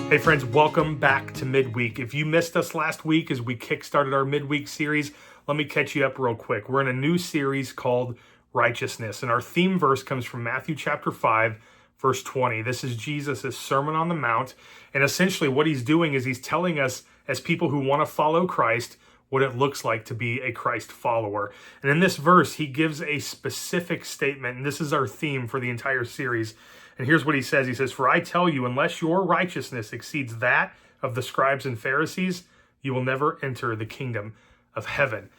Hey friends, welcome back to Midweek. If you missed us last week as we kickstarted our Midweek series, let me catch you up real quick. We're in a new series called Righteousness, and our theme verse comes from Matthew chapter 5, verse 20. This is Jesus' Sermon on the Mount, and essentially what he's doing is he's telling us as people who want to follow Christ what it looks like to be a Christ follower. And in this verse, he gives a specific statement, and this is our theme for the entire series. And here's what he says. He says, "For I tell you, unless your righteousness exceeds that of the scribes and Pharisees, you will never enter the kingdom of heaven."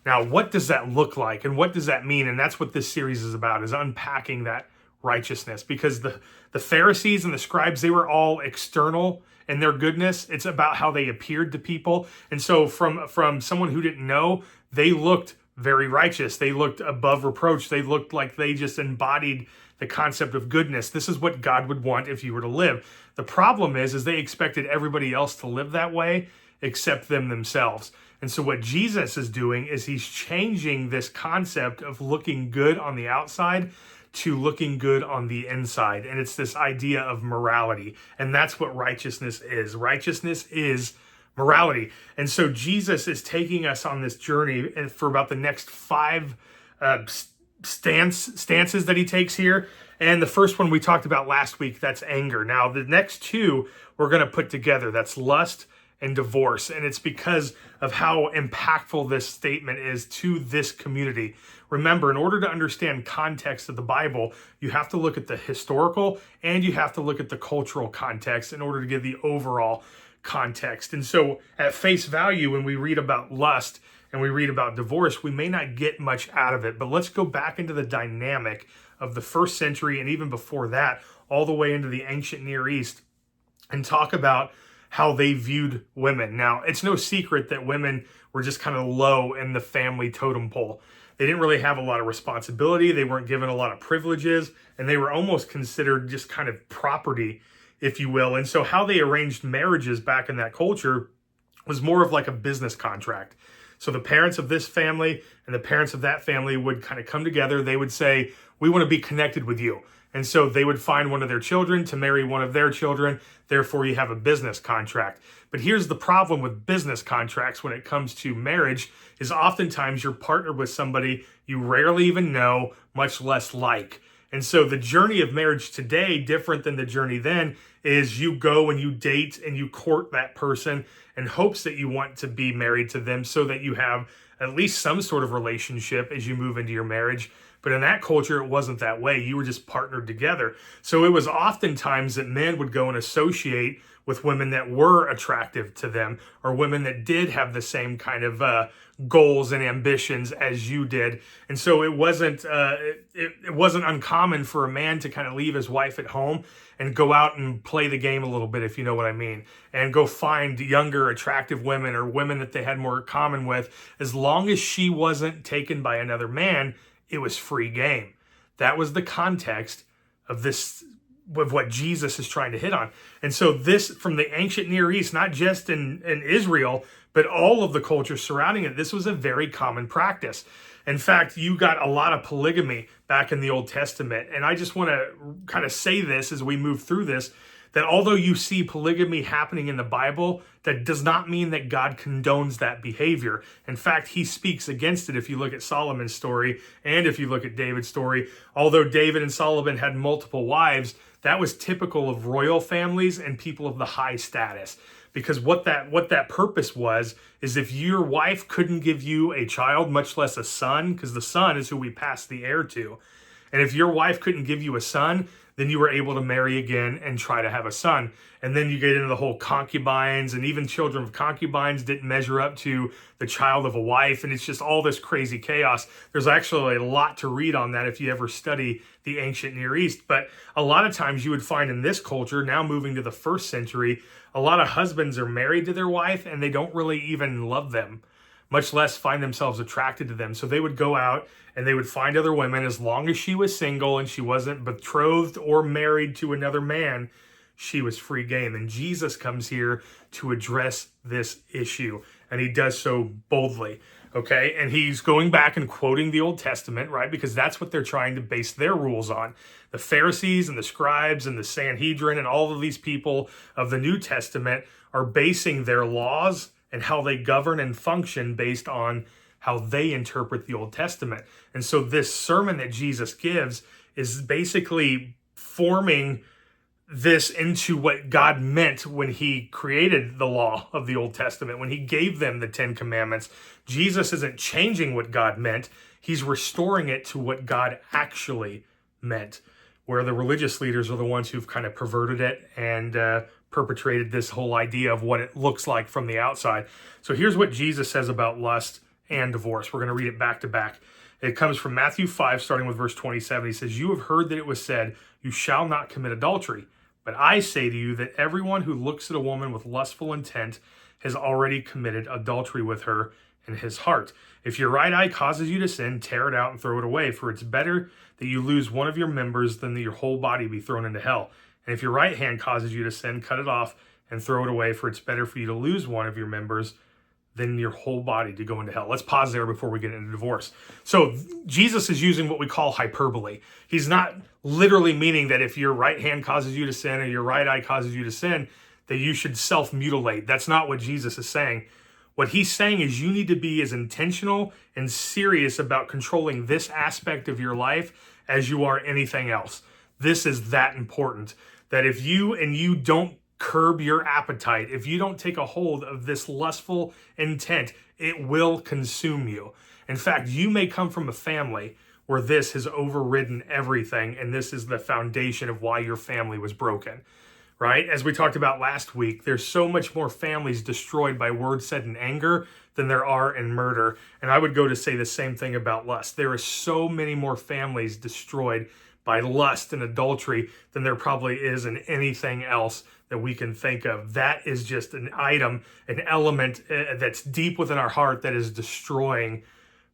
Now, what does that look like? And what does that mean? And that's what this series is about, is unpacking that righteousness. Because the Pharisees and the scribes, they were all external in their goodness. It's about how they appeared to people. And so from someone who didn't know, they looked very righteous. They looked above reproach. They looked like they just embodied the concept of goodness. This is what God would want if you were to live. The problem is they expected everybody else to live that way except them themselves. And so what Jesus is doing is he's changing this concept of looking good on the outside to looking good on the inside. And it's this idea of morality. And that's what righteousness is. Righteousness is morality. And so Jesus is taking us on this journey for about the next five stances that he takes here. And the first one we talked about last week, that's anger. Now, the next two we're going to put together. That's lust and divorce. And it's because of how impactful this statement is to this community. Remember, in order to understand context of the Bible, you have to look at the historical and you have to look at the cultural context in order to give the overall context. And so at face value, when we read about lust and we read about divorce, we may not get much out of it. But let's go back into the dynamic of the first century and even before that, all the way into the ancient Near East, and talk about how they viewed women. Now, it's no secret that women were just kind of low in the family totem pole. They didn't really have a lot of responsibility. They weren't given a lot of privileges, and they were almost considered just kind of property, if you will. And so how they arranged marriages back in that culture was more of like a business contract. So the parents of this family and the parents of that family would kind of come together. They would say, "We want to be connected with you." And so they would find one of their children to marry one of their children. Therefore, you have a business contract. But here's the problem with business contracts when it comes to marriage is oftentimes you're partnered with somebody you rarely even know, much less like. And so the journey of marriage today, different than the journey then, is you go and you date and you court that person in hopes that you want to be married to them so that you have at least some sort of relationship as you move into your marriage. But in that culture, it wasn't that way. You were just partnered together. So it was oftentimes that men would go and associate with women that were attractive to them or women that did have the same kind of goals and ambitions as you did. And so it wasn't uncommon for a man to kind of leave his wife at home and go out and play the game a little bit, if you know what I mean, and go find younger, attractive women or women that they had more in common with. As long as she wasn't taken by another man, it was free game. That was the context of this, of what Jesus is trying to hit on. And so this, from the ancient Near East, not just in Israel, but all of the cultures surrounding it, this was a very common practice. In fact, you got a lot of polygamy back in the Old Testament. And I just want to kind of say this as we move through this, that although you see polygamy happening in the Bible, that does not mean that God condones that behavior. In fact, he speaks against it if you look at Solomon's story and if you look at David's story. Although David and Solomon had multiple wives, that was typical of royal families and people of the high status. Because what that purpose was is if your wife couldn't give you a child, much less a son, because the son is who we pass the heir to. And if your wife couldn't give you a son, then you were able to marry again and try to have a son. And then you get into the whole concubines, and even children of concubines didn't measure up to the child of a wife. And it's just all this crazy chaos. There's actually a lot to read on that if you ever study the ancient Near East. But a lot of times you would find in this culture, now moving to the first century, a lot of husbands are married to their wife and they don't really even love them, much less find themselves attracted to them. So they would go out and they would find other women. As long as she was single and she wasn't betrothed or married to another man, she was free game. And Jesus comes here to address this issue, and he does so boldly. Okay, and he's going back and quoting the Old Testament, right? Because that's what they're trying to base their rules on. The Pharisees and the scribes and the Sanhedrin and all of these people of the New Testament are basing their laws and how they govern and function based on how they interpret the Old Testament. And so this sermon that Jesus gives is basically forming this into what God meant when he created the law of the Old Testament, when he gave them the 10 commandments. Jesus isn't changing what God meant. He's restoring it to what God actually meant, where the religious leaders are the ones who've kind of perverted it and perpetrated this whole idea of what it looks like from the outside. So here's what Jesus says about lust and divorce. We're going to read it back to back. It comes from Matthew 5, starting with verse 27. He says, "You have heard that it was said, 'You shall not commit adultery.' But I say to you that everyone who looks at a woman with lustful intent has already committed adultery with her in his heart. If your right eye causes you to sin, tear it out and throw it away, for it's better that you lose one of your members than that your whole body be thrown into hell. And if your right hand causes you to sin, cut it off and throw it away, for it's better for you to lose one of your members than your whole body to go into hell." Let's pause there before we get into divorce. So Jesus is using what we call hyperbole. He's not literally meaning that if your right hand causes you to sin or your right eye causes you to sin, that you should self-mutilate. That's not what Jesus is saying. What he's saying is you need to be as intentional and serious about controlling this aspect of your life as you are anything else. This is that important, that if you don't curb your appetite, if you don't take a hold of this lustful intent, it will consume you. In fact, you may come from a family where this has overridden everything, and this is the foundation of why your family was broken, right? As we talked about last week, there's so much more families destroyed by words said in anger than there are in murder. And I would go to say the same thing about lust. There are so many more families destroyed by lust and adultery than there probably is in anything else that we can think of. That is just an item, an element that's deep within our heart that is destroying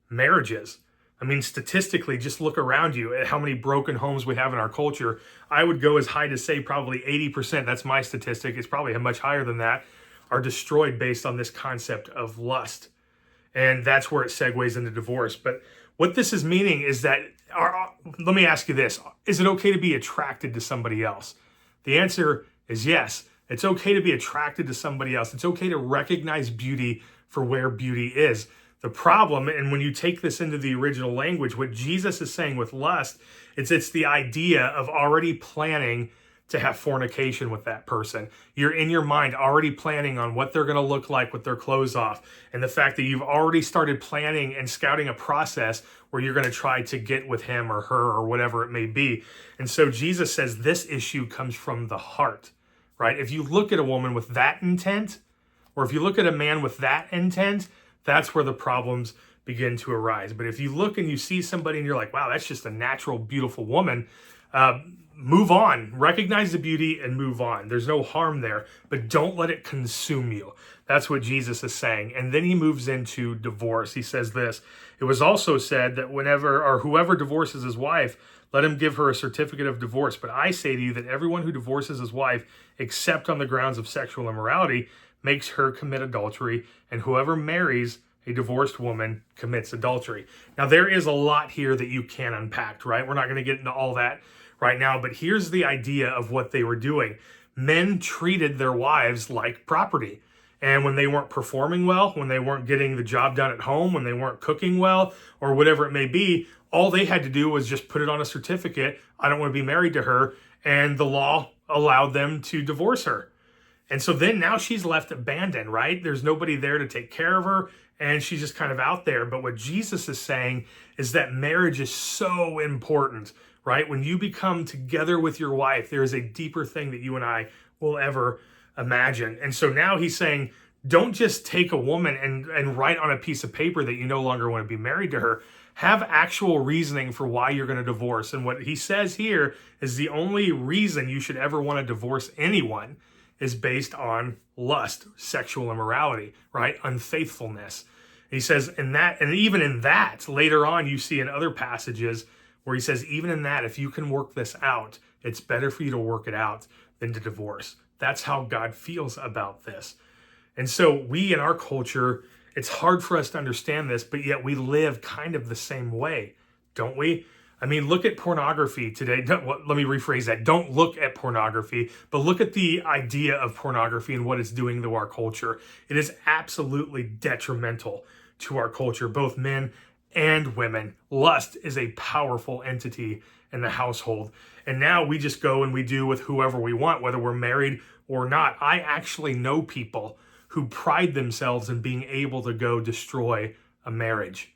marriages. I mean, statistically, just look around you at how many broken homes we have in our culture. I would go as high to say probably 80%, that's my statistic, it's probably much higher than that, are destroyed based on this concept of lust. And that's where it segues into divorce. But what this is meaning is that, let me ask you this, is it okay to be attracted to somebody else? The answer is yes. It's okay to be attracted to somebody else. It's okay to recognize beauty for where beauty is. The problem, and when you take this into the original language, what Jesus is saying with lust, it's the idea of already planning to have fornication with that person. You're in your mind already planning on what they're going to look like with their clothes off, and the fact that you've already started planning and scouting a process where you're going to try to get with him or her or whatever it may be. And so Jesus says this issue comes from the heart, right? If you look at a woman with that intent, or if you look at a man with that intent, that's where the problems begin to arise. But if you look and you see somebody and you're like, wow, that's just a natural, beautiful woman, move on. Recognize the beauty and move on. There's no harm there, but don't let it consume you. That's what Jesus is saying. And then he moves into divorce. He says this, "It was also said that whoever divorces his wife, let him give her a certificate of divorce. But I say to you that everyone who divorces his wife, except on the grounds of sexual immorality, makes her commit adultery, and whoever marries a divorced woman commits adultery." Now, there is a lot here that you can unpack, right? We're not going to get into all that right now, but here's the idea of what they were doing. Men treated their wives like property. And when they weren't performing well, when they weren't getting the job done at home, when they weren't cooking well, or whatever it may be, all they had to do was just put it on a certificate. I don't want to be married to her. And the law allowed them to divorce her. And so then now she's left abandoned, right? There's nobody there to take care of her, and she's just kind of out there. But what Jesus is saying is that marriage is so important, right? When you become together with your wife, there is a deeper thing that you and I will ever imagine. And so now he's saying, don't just take a woman and write on a piece of paper that you no longer want to be married to her. Have actual reasoning for why you're going to divorce. And what he says here is the only reason you should ever want to divorce anyone is based on lust, sexual immorality, right? Unfaithfulness. And he says, and even in that, later on, you see in other passages where he says, even in that, if you can work this out, it's better for you to work it out than to divorce. That's how God feels about this. And so we in our culture, It's hard for us to understand this, but yet we live kind of the same way, don't we? I mean, look at pornography today. Let me rephrase that. Don't look at pornography, but look at the idea of pornography and what it's doing to our culture. It is absolutely detrimental to our culture, both men and women. Lust is a powerful entity in the household. And now we just go and we do with whoever we want, whether we're married or not. I actually know people who pride themselves in being able to go destroy a marriage,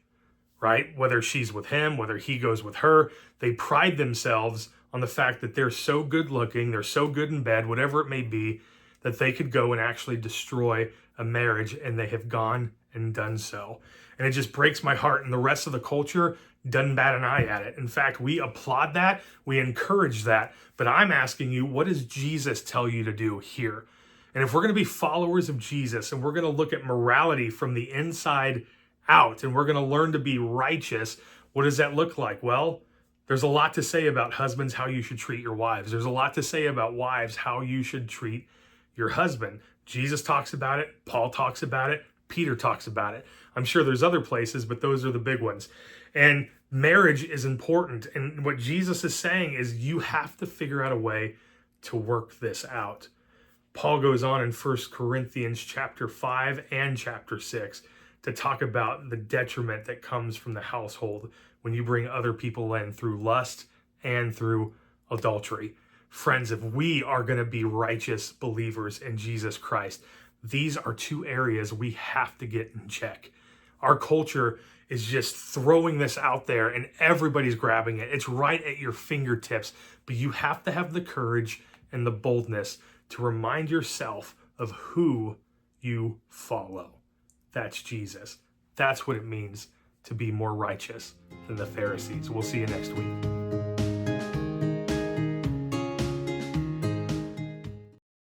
right? Whether she's with him, whether he goes with her, they pride themselves on the fact that they're so good looking, they're so good in bed, whatever it may be, that they could go and actually destroy a marriage, and they have gone and done so. And it just breaks my heart. And the rest of the culture doesn't bat an eye at it. In fact, we applaud that, we encourage that. But I'm asking you, what does Jesus tell you to do here? And if we're going to be followers of Jesus, and we're going to look at morality from the inside out, and we're going to learn to be righteous, what does that look like? Well, there's a lot to say about husbands, how you should treat your wives. There's a lot to say about wives, how you should treat your husband. Jesus talks about it. Paul talks about it. Peter talks about it. I'm sure there's other places, but those are the big ones. And marriage is important. And what Jesus is saying is you have to figure out a way to work this out. Paul goes on in 1 Corinthians chapter 5 and chapter 6 to talk about the detriment that comes from the household when you bring other people in through lust and through adultery. Friends, if we are going to be righteous believers in Jesus Christ, these are two areas we have to get in check. Our culture is just throwing this out there and everybody's grabbing it. It's right at your fingertips, but you have to have the courage and the boldness to remind yourself of who you follow. That's Jesus. That's what it means to be more righteous than the Pharisees. We'll see you next week.